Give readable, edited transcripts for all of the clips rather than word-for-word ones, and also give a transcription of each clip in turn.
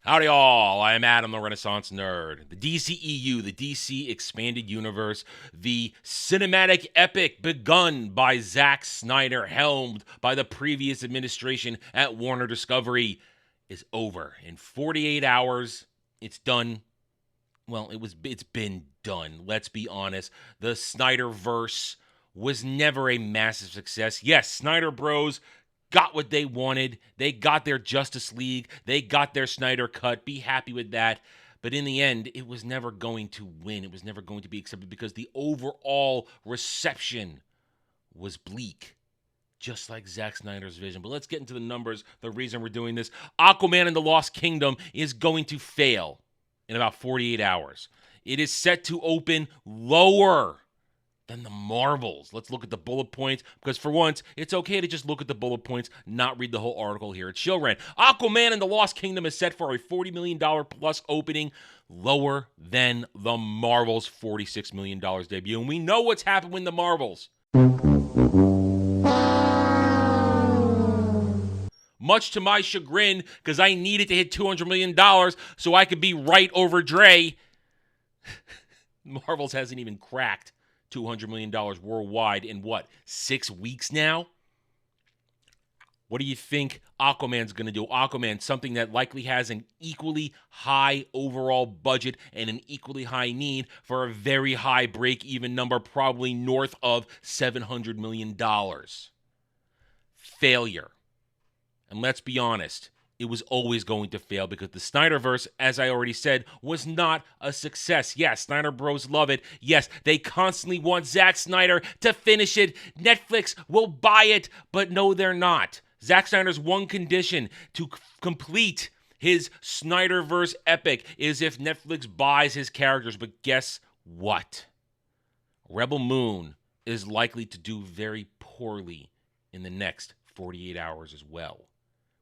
Howdy all, I am Adam the Renaissance Nerd. The DCEU, the DC Expanded Universe, the cinematic epic begun by Zack Snyder, helmed by the previous administration at Warner Discovery, is over. In 48 hours, it's done. Well, it's been done. Let's be honest. The Snyderverse was never a massive success. Yes, Snyder Bros got what they wanted. They got their Justice League. They got their Snyder Cut. Be happy with that. But in the end, it was never going to win. It was never going to be accepted because the overall reception was bleak, just like Zack Snyder's vision. But let's get into the numbers, the reason we're doing this. Aquaman and the Lost Kingdom is going to fail in about 48 hours. It is set to open lower than the Marvels. Let's look at the bullet points, because for once, it's okay to just look at the bullet points, not read the whole article here at Shillrand. Aquaman and the Lost Kingdom is set for a $40 million plus opening, lower than the Marvels' $46 million debut. And we know what's happened with the Marvels. Much to my chagrin, because I needed to hit $200 million so I could be right over Dre. Marvels hasn't even cracked $200 million worldwide in 6 weeks now? What do you think Aquaman's going to do? Aquaman, something that likely has an equally high overall budget and an equally high need for a very high break-even number, probably north of $700 million. Failure. And let's be honest, it was always going to fail because the Snyderverse, as I already said, was not a success. Yes, Snyder Bros love it. Yes, they constantly want Zack Snyder to finish it. Netflix will buy it, but no, they're not. Zack Snyder's one condition to complete his Snyderverse epic is if Netflix buys his characters. But guess what? Rebel Moon is likely to do very poorly in the next 48 hours as well,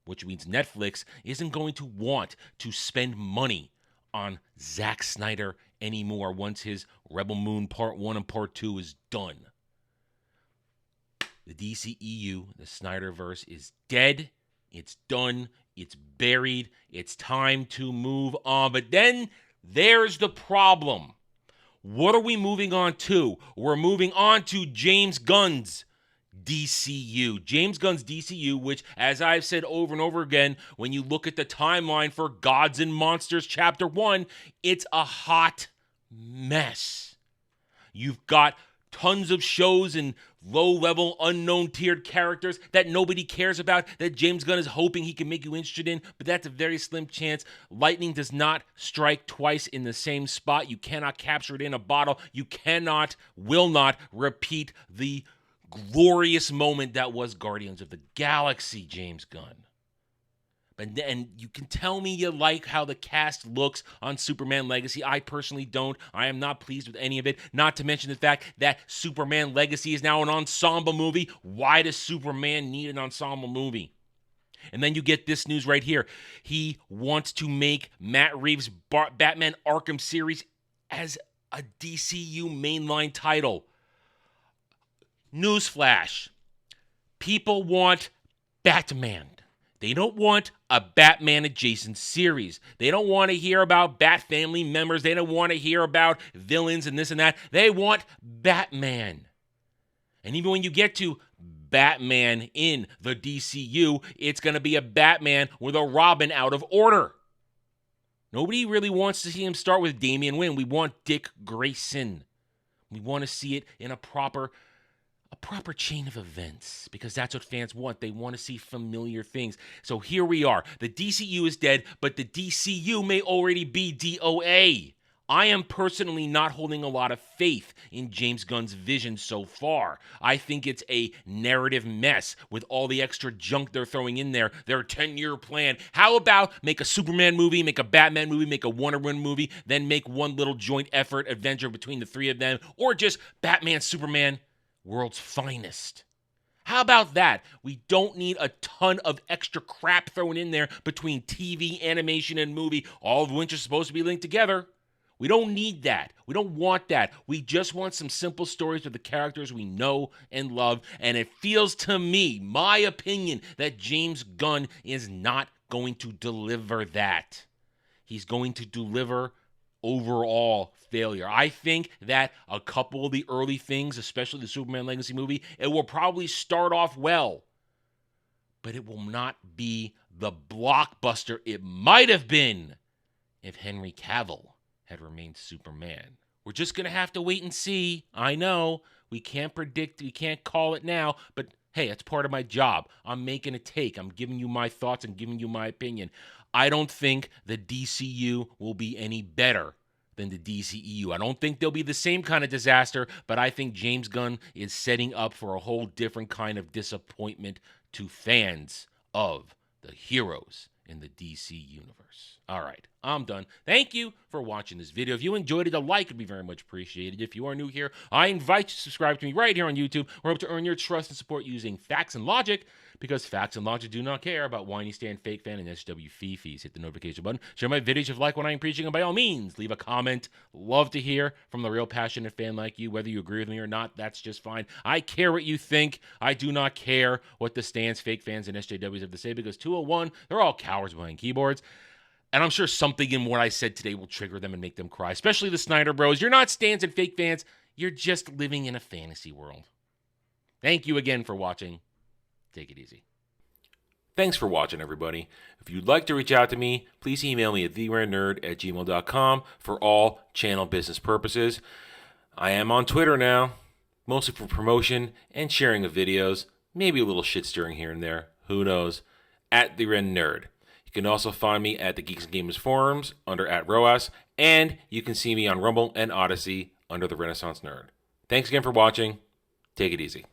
which means Netflix isn't going to want to spend money on Zack Snyder anymore once his Rebel Moon Part 1 and Part 2 is done. The DCEU, the Snyderverse, is dead. It's done. It's buried. It's time to move on. But then there's the problem. What are we moving on to? We're moving on to James Gunn's DCU. James Gunn's DCU, which, as I've said over and over again, when you look at the timeline for Gods and Monsters Chapter 1, it's a hot mess. You've got tons of shows and low-level, unknown-tiered characters that nobody cares about, that James Gunn is hoping he can make you interested in, but that's a very slim chance. Lightning does not strike twice in the same spot. You cannot capture it in a bottle. You will not repeat the glorious moment that was Guardians of the Galaxy, James Gunn. And you can tell me you like how the cast looks on Superman Legacy. I personally don't. I am not pleased with any of it. Not to mention the fact that Superman Legacy is now an ensemble movie. Why does Superman need an ensemble movie? And then you get this news right here. He wants to make Matt Reeves' Batman Arkham series as a DCU mainline title. Newsflash. People want Batman. They don't want a Batman-adjacent series. They don't want to hear about Bat family members. They don't want to hear about villains and this and that. They want Batman. And even when you get to Batman in the DCU, it's going to be a Batman with a Robin out of order. Nobody really wants to see him start with Damian Wayne. We want Dick Grayson. We want to see it in a proper chain of events, because that's what fans want. They want to see familiar things. So here we are. The DCU is dead, but the DCU may already be DOA. I am personally not holding a lot of faith in James Gunn's vision so far. I think it's a narrative mess with all the extra junk they're throwing in there. Their 10-year plan. How about make a Superman movie, make a Batman movie, make a Wonder Woman movie, then make one little joint effort adventure between the three of them, or just Batman, Superman, world's finest. How about that? We don't need a ton of extra crap thrown in there between TV, animation, and movie, all of which are supposed to be linked together. We don't need that. We don't want that. We just want some simple stories with the characters we know and love. And it feels to me, my opinion, that James Gunn is not going to deliver that. he's going to deliver overall failure. I think that a couple of the early things, especially the Superman Legacy movie, it will probably start off well, but it will not be the blockbuster it might have been if Henry Cavill had remained Superman. We're just going to have to wait and see. I know we can't predict, we can't call it now, but hey, it's part of my job. I'm making a take. I'm giving you my thoughts. I'm giving you my opinion. I don't think the DCU will be any better than the DCEU. I don't think they'll be the same kind of disaster, but I think James Gunn is setting up for a whole different kind of disappointment to fans of the heroes in the DC universe. All right, I'm done. Thank you for watching this video. If you enjoyed it, a like would be very much appreciated. If you are new here, I invite you to subscribe to me right here on YouTube. We're able to earn your trust and support using facts and logic, because facts and logic do not care about whiny Stan, fake fan, and SW fees. Hit the notification button. Share my videos if you like what I'm preaching, and by all means, leave a comment. Love to hear from the real passionate fan like you. Whether you agree with me or not, that's just fine. I care what you think. I do not care what the Stans, fake fans, and SJWs have to say, because 201, they're all cowards behind keyboards. And I'm sure something in what I said today will trigger them and make them cry, especially the Snyder Bros. You're not Stans and fake fans. You're just living in a fantasy world. Thank you again for watching. Take it easy. Thanks for watching, everybody. If you'd like to reach out to me, please email me at theranernerd@gmail.com for all channel business purposes. I am on Twitter now, mostly for promotion and sharing of videos, maybe a little shit stirring here and there, who knows, at @theranernerd. You can also find me at the Geeks and Gamers forums under @ROAS, and you can see me on Rumble and Odyssey under the Renaissance Nerd. Thanks again for watching. Take it easy.